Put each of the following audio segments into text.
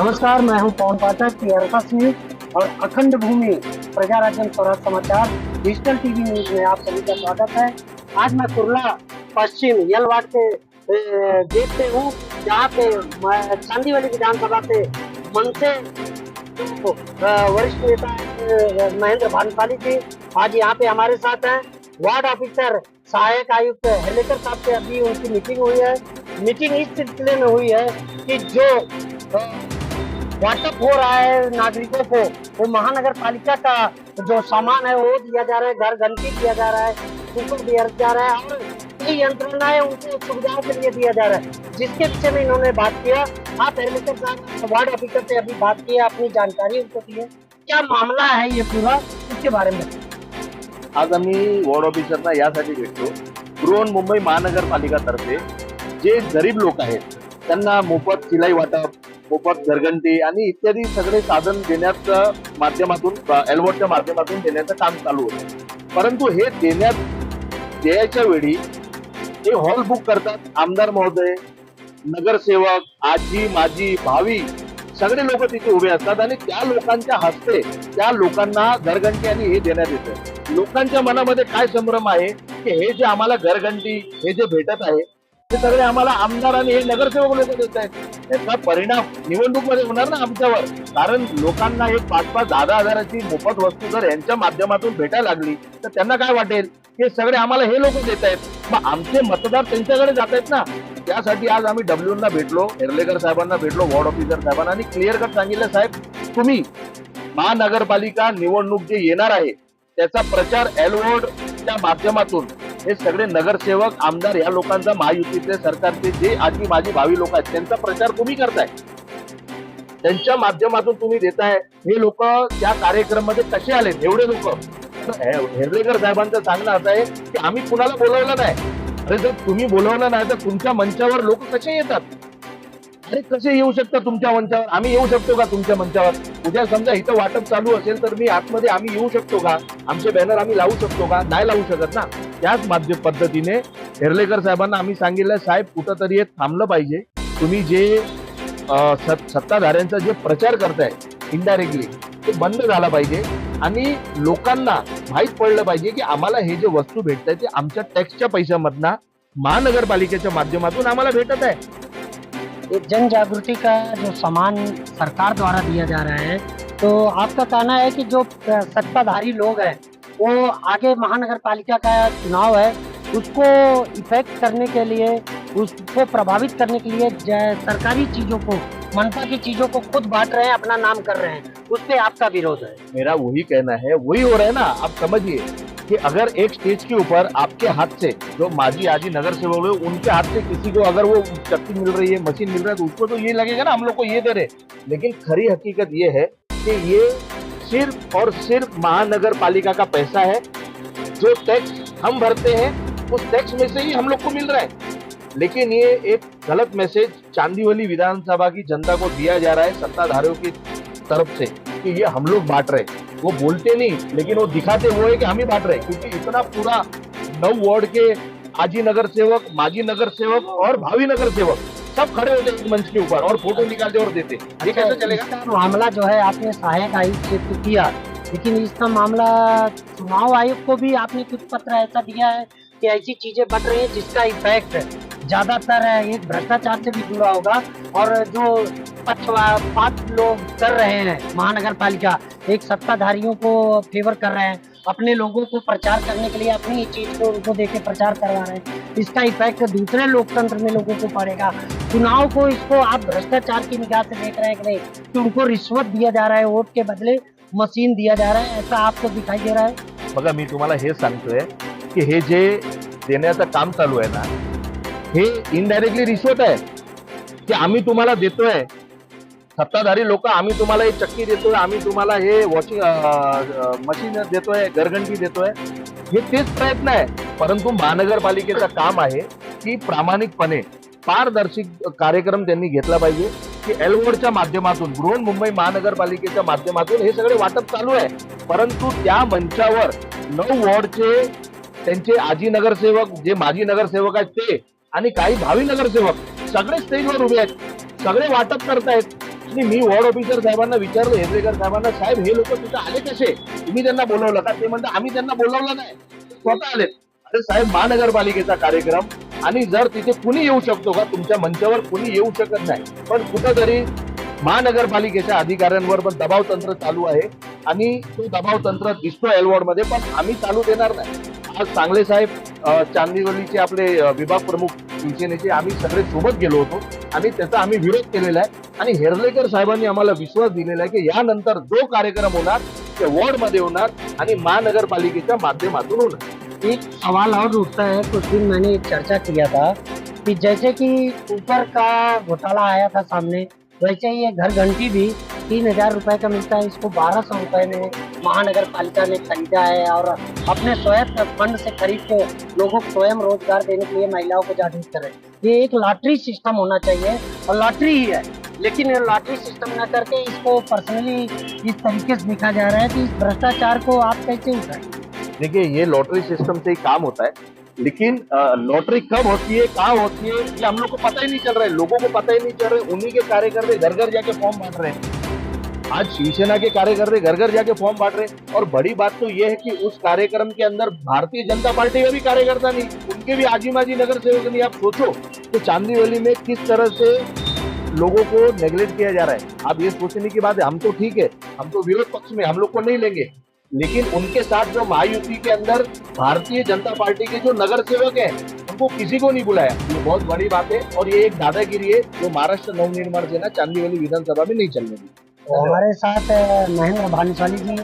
नमस्कार, मैं हूं पवन पाठक टीआरएस न्यूज और अखंड भूमि प्रजा राज्य स्वराज समाचार डिजिटल टीवी न्यूज में आप सभी का स्वागत है। आज मैं कुर्ला पश्चिम यलवाड़ के गेट पे हूँ, जहाँ पे चांदीवली विधानसभा से मनसे वरिष्ठ नेता महेंद्र भानुशाली जी आज यहाँ पे हमारे साथ हैं। वार्ड ऑफिसर सहायक आयुक्त हेलेकर साहब से अभी उनकी मीटिंग हुई है। मीटिंग इस सिलसिले में हुई है कि जो वाटअप हो रहा है नागरिकों को, वो महानगर पालिका का जो सामान है वो दिया जा रहा है, घर घंटी दिया जा रहा है, कुकर दिया जा रहा है और कई यंत्रणाएं उनको सुविधाओं के लिए दिया जा रहा है, जिसके विषय में इन्होंने बात किया। आप हेलेकर साहब वार्ड ऑफिसर से अभी बात किया, अपनी जानकारी उनको दी है। क्या मामला है ये पूरा, इसके बारे में? आज आम्ही वॉर्ड ऑफिसरना यासाठी भेटतो, बृहन्मुंबई महानगरपालिकातर्फे जे गरीब लोक आहेत त्यांना मोफत सिलाई वाटप, मोफत घरघंटी आणि इत्यादी सगळे साधन देण्याच्या माध्यमातून एलवॉटच्या माध्यमातून देण्याचं काम चालू होतं। परंतु हे द्यायच्या वेळी हे हॉल बुक करतात आमदार महोदय, नगरसेवक, आजी माजी भावी सगळे लोक तिथे उभे असतात आणि त्या लोकांच्या हस्ते त्या लोकांना घरघंटी आणि हे देण्यात येतं। लोकांच्या मनामध्ये काय संभ्रम आहे की हे जे आम्हाला घरघंटी हे जे भेटत आहे ते सगळे आम्हाला आमदार आणि हे नगरसेवक लोक देत आहेत। त्याचा परिणाम निवडणूक मध्ये होणार ना आमच्यावर, कारण लोकांना एक 5-10 हजाराची मोफत वस्तू जर यांच्या माध्यमातून भेटायला लागली तर त्यांना काय वाटेल की सगळे आम्हाला हे लोक देत आहेत, मग आमचे मतदार त्यांच्याकडे जात आहेत ना। त्यासाठी आज आम्ही डब्ल्यूना भेटलो, हेर्लेकर साहेबांना भेटलो, वॉर्ड ऑफिसर साहेबांना आणि क्लिअर कट सांगितलं, साहेब तुम्ही महानगरपालिका निवडणूक जे येणार आहे त्याचा प्रचार एलवॉर्डच्या माध्यमातून हे सगळे नगरसेवक आमदार या लोकांचा महायुतीचे सरकारचे जे आजी माजी भावी लोक आहेत त्यांचा प्रचार तुम्ही करताय, त्यांच्या माध्यमातून तुम्ही देताय। हे लोक त्या कार्यक्रम मध्ये कसे आले एवढे लोक? हेर्लेकर साहेबांचं सांगणं असं आहे की आम्ही कुणाला बोलवलं नाही। अरे जर तुम्ही बोलवलं नाही तर तुमच्या मंचावर लोक कसे येतात? अरे कसे येऊ शकतात तुमच्या मंचावर? आम्ही येऊ शकतो का तुमच्या मंचावर? उद्या समजा इथं वाटप चालू असेल तर मी आतमध्ये आम्ही येऊ शकतो का? आमचे बॅनर आम्ही लावू शकतो का? नाही लावू शकत ना। त्याच पद्धतीने हेर्लेकर साहेबांना आम्ही सांगितलं, साहेब कुठंतरी हे थांबलं पाहिजे। तुम्ही जे सत्ताधाऱ्यांचा जे प्रचार करताय इनडायरेक्टली ते बंद झाला पाहिजे आणि लोकांना माहित पडलं पाहिजे की आम्हाला हे जे वस्तू भेटताय ते आमच्या टॅक्सच्या पैशामधनं महानगरपालिकेच्या माध्यमातून आम्हाला भेटत आहे। एक जन जागृति का जो सामान सरकार द्वारा दिया जा रहा है, तो आपका कहना है कि जो सत्ताधारी लोग हैं वो आगे महानगर पालिका का चुनाव है उसको इफेक्ट करने के लिए, उसको प्रभावित करने के लिए सरकारी चीजों को, मनपा की चीजों को खुद बांट रहे हैं, अपना नाम कर रहे हैं, उस पे आपका विरोध है? मेरा वही कहना है, वही हो रहा है ना। आप समझिए कि अगर एक स्टेज के ऊपर आपके हाथ से जो माजी आजी नगर सेवक है उनके हाथ से किसी को अगर वो शक्ति मिल रही है, मशीन मिल रहा है, तो उसको तो ये लगेगा ना हम लोग को ये दे रहे। लेकिन खरी हकीकत ये है कि ये सिर्फ और सिर्फ महानगर पालिका का पैसा है। जो टैक्स हम भरते हैं उस टैक्स में से ही हम लोग को मिल रहा है। लेकिन ये एक गलत मैसेज चांदीवली विधानसभा की जनता को दिया जा रहा है सत्ताधारियों की तरफ से कि ये हम लोग बांट रहे। वो बोलते नहीं लेकिन वो दिखाते वो है कि हम ही बांट रहे, क्योंकि इतना पूरा 9 वार्ड के आजी नगर सेवक, माजी नगर सेवक और भावी नगर सेवक सब खड़े होते इस मंच के ऊपर और फोटो निकालते और देते। ये कैसे चलेगा? इसका मामला जो है आपने सहायक आयुक्त से तो किया, लेकिन इसका मामला चुनाव आयोग को भी आपने कुछ पत्र ऐसा दिया है कि ऐसी चीजें बढ़ रही है जिसका इफेक्ट ज्यादातर एक भ्रष्टाचार से भी जुड़ा होगा, और जो पक्षपात लोग कर रहे हैं महानगर पालिका, एक सत्ताधारियों को फेवर कर रहे हैं, अपने लोगों को प्रचार करने के लिए अपनी चीज को उनको देके प्रचार करवा रहे हैं, इसका इफेक्ट दूसरे लोकतंत्र में लोगों को पड़ेगा। चुनाव को इसको आप भ्रष्टाचार की निगाह से देख रहे हैं कि नहीं, कि उनको रिश्वत दिया जा रहा है, वोट के बदले मशीन दिया जा रहा है, ऐसा आपको दिखाई दे रहा है? बघा मी तुम्हाला हे सांगतोय की हे जे देण्याचं काम चालू आहे ना, हे इनडायरेक्टली रिश्वत आहे की आम्ही तुम्हाला देतोय, सत्ताधारी लोक आम्ही तुम्हाला एक चक्की देतोय, आम्ही तुम्हाला हे वॉशिंग मशीन देतोय, घरघंटी देतोय, हे तेच प्रयत्न आहे। परंतु महानगरपालिकेचं काम आहे की प्रामाणिकपणे पारदर्शी कार्यक्रम त्यांनी घेतला पाहिजे की एलवॉर्डच्या माध्यमातून, बृहन्मुंबई महानगरपालिकेच्या माध्यमातून हे सगळे वाटप चालू आहे। परंतु त्या मंचावर 9 वॉर्डचे त्यांचे आजी नगरसेवक, जे माजी नगरसेवक आहेत ते आणि काही भावी नगरसेवक सगळे स्टेजवर उभे आहेत, सगळे वाटप करतायत, आणि मी वॉर्ड ऑफिसर साहेबांना विचारलं, हेदरेकर साहेबांना, साहेब हे लोक तिथे आले कसे, तुम्ही त्यांना बोलवलं का? ते म्हणतात आम्ही त्यांना बोलवलं नाही, ते स्वतः आले. अरे साहेब, महानगरपालिकेचा कार्यक्रम, आणि जर तिथे कुणी येऊ शकतो का? तुमच्या मंचावर कुणी येऊ शकत नाही, पण कुठंतरी महानगरपालिकेच्या अधिकाऱ्यांवर पण दबाव तंत्र चालू आहे आणि तो दबाव तंत्र दिसतोय एलवॉर्ड मध्ये, पण आम्ही चालू देणार नाही. आज सांगले साहेब, चांदिवलीचे आपले विभाग प्रमुख शिवसेनेचे, आम्ही सगळे सोबत गेलो होतो आणि त्याचा आम्ही विरोध केलेला आहे. आणि हेर्लेकर साहेबांनी आम्हाला विश्वास दिलेला आहे की यानंतर जो कार्यक्रम होणार ते वॉर्ड मध्ये होणार आणि महानगरपालिकेच्या माध्यमातून होणार. एक सवाल और उठता है, कुछ दिन मैंने एक चर्चा किया था कि जैसे कि ऊपर का घोटाला आया था सामने, वैसे ही ये घर घंटी भी 3,000 रुपए का मिलता है, इसको 1,200 रुपए में महानगर पालिका ने खरीदा है और अपने स्वयं फंड से खरीद के लोगों को स्वयं रोजगार देने के लिए महिलाओं को जागरूक करें. ये एक लॉटरी सिस्टम होना चाहिए और लॉटरी ही है, लेकिन ये लॉटरी सिस्टम न करके इसको पर्सनली इस तरीके से देखा जा रहा है कि इस भ्रष्टाचार को आप कैसे उठाएं. देखिए, ये लॉटरी सिस्टम से ही काम होता है, लेकिन लॉटरी कब होती है, कहाँ होती है, ये हम लोग को पता ही नहीं चल रहा है. लोगों को पता ही नहीं चल रहा है. उन्हीं के कार्यकर्ता घर घर जाके फॉर्म बांट रहे हैं. आज शिवसेना के कार्यकर्ता घर घर जाके फॉर्म बांट रहे हैं. और बड़ी बात तो ये है कि उस कार्यक्रम के अंदर भारतीय जनता पार्टी का भी कार्यकर्ता नहीं, उनके भी आजी माजी नगर सेवक नहीं. आप सोचो कि चांदीवली में किस तरह से लोगों को नेग्लेक्ट किया जा रहा है. आप ये सोचने की बात है. हम तो ठीक है, हम तो विरोध पक्ष में, हम लोग को नहीं लेंगे, लेकिन उनके साथ जो महायुति के अंदर भारतीय जनता पार्टी के जो नगर सेवक हैं, उनको किसी को नहीं बुलाया. ये बहुत बड़ी बात है और ये एक दादागिरी है जो महाराष्ट्र नवनिर्माण सेना चांदीवली विधानसभा में नहीं चलने दी. तो हमारे साथ महेंद्र भानुशाली जी,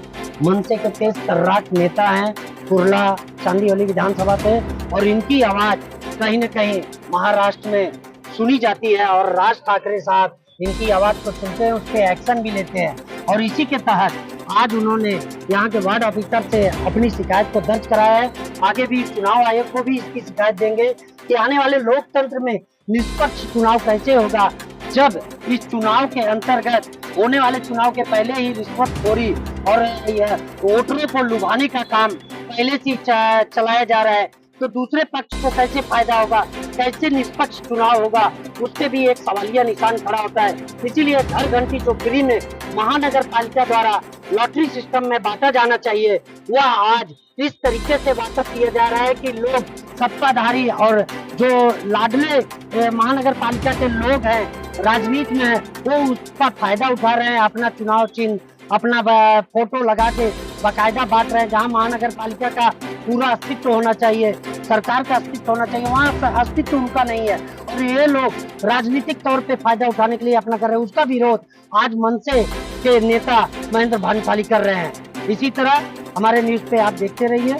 मनसे के तेज तर्राक नेता हैं, कुर्ला चांदीवली विधानसभा से, और इनकी आवाज कहीं न कहीं महाराष्ट्र में सुनी जाती है और राज ठाकरे साहब इनकी आवाज को सुनते हैं, उस पर एक्शन भी लेते हैं. और इसी के तहत आज उन्होंने यहाँ के वार्ड ऑफिसर से अपनी शिकायत को दर्ज कराया है. आगे भी चुनाव आयोग को भी इसकी शिकायत देंगे कि आने वाले लोकतंत्र में निष्पक्ष चुनाव कैसे होगा, जब इस चुनाव के अंतर्गत होने वाले चुनाव के पहले ही रिश्वतखोरी और वोटरों को लुभाने का काम पहले से चलाया जा रहा है, तो दूसरे पक्ष को कैसे फायदा होगा, कैसे निष्पक्ष चुनाव होगा, उससे भी एक सवालिया निशान खड़ा होता है. इसीलिए घर घंटी जो फ्री में महानगर पालिका द्वारा लॉटरी सिस्टम में बांटा जाना चाहिए, वह आज इस तरीके से वाटप किया जा रहा है कि लोग सत्ताधारी और जो लाडले महानगर पालिका के लोग हैं राजनीति में, वो उसका फायदा उठा रहे हैं. अपना चुनाव चिन्ह, अपना फोटो लगा के बाकायदा बांट रहे हैं. जहाँ महानगर पालिका का पूरा अस्तित्व होना चाहिए, सरकार का अस्तित्व होना चाहिए, वहाँ अस्तित्व उनका नहीं है और ये लोग राजनीतिक तौर पे फायदा उठाने के लिए अपना कर रहे हैं. उसका विरोध आज मनसे के नेता महेंद्र भानुशाली कर रहे हैं. इसी तरह हमारे न्यूज पे आप देखते रहिए.